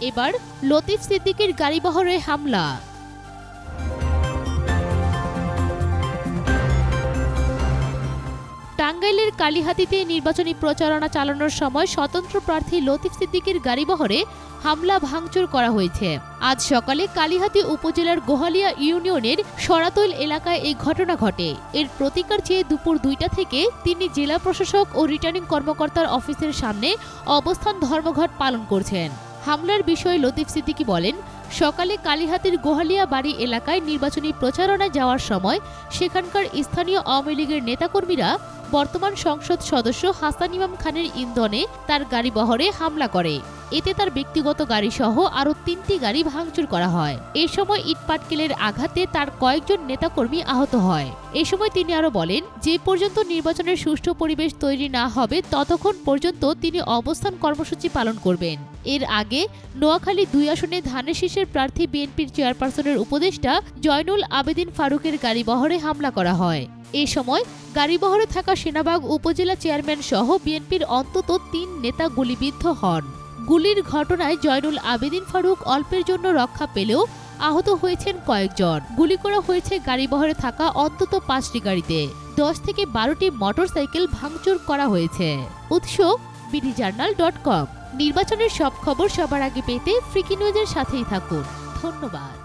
এবার লতিফ সিদ্দিকীর গাড়িবহরে হামলা। টাঙ্গাইলের কালিহাতীতে নির্বাচনী প্রচারণা চালানোর সময় স্বতন্ত্র প্রার্থী লতিফ সিদ্দিকীর গাড়িবহরে হামলা ভাঙচুর করা হয়েছে। আজ সকালে কালিহাতী উপজেলার গোহালিয়া ইউনিয়নের সরাতৈল এলাকায় এই ঘটনা ঘটে। এর প্রতিকার চেয়ে দুপুর 2টা থেকে তিনি জেলা প্রশাসক ও রিটার্নিং কর্মকর্তার অফিসের সামনে অবস্থান ধর্মঘট পালন করছেন। হামলার বিষয়ে লতিফ সিদ্দিকী বলেন, সকালে কালিহাতীর গোহালিয়া বাড়ি এলাকায় নির্বাচনী প্রচারণায় যাওয়ার সময় সেখানকার স্থানীয় আওয়ামী লীগের নেতাকর্মীরা বর্তমান সংসদ সদস্য হাসান ইমাম খানের ইন্ধনে তার গাড়িবহরে হামলা করে। এতে তার ব্যক্তিগত গাড়িসহ আরও 3টি গাড়ি ভাঙচুর করা হয়। এ সময় ইটপাটকেলের আঘাতে তার কয়েকজন নেতাকর্মী আহত হয়। এ সময় তিনি আরও বলেন, যে পর্যন্ত নির্বাচনের সুষ্ঠু পরিবেশ তৈরি না হবে ততক্ষণ পর্যন্ত তিনি অবস্থান কর্মসূচি পালন করবেন। এর আগে নোয়াখালী 2 আসনে ধানের শীষের প্রার্থী বিএনপির চেয়ারপারসনের উপদেষ্টা জয়নুল আবেদিন ফারুকের গাড়িবহরে হামলা করা হয়। এ সময় গাড়িবহরে থাকা সেনাবাগ উপজেলা চেয়ারম্যান সহ বিএনপির অন্তত 3 নেতা গুলিবিদ্ধ হন। গুলির ঘটনায় জয়নুল আবেদিন ফারুক অল্পের জন্য রক্ষা পেলেও আহত হয়েছেন কয়েকজন। গুলি করা হয়েছে গাড়িবহরে থাকা অন্তত 5টি গাড়িতে। 10 থেকে 12টি মোটরসাইকেল ভাঙচুর করা হয়েছে। উৎস bdjournal.com। নির্বাচনের সব খবর সবার আগে পেতে ফ্রিকি নিউজের সাথেই থাকুন। ধন্যবাদ।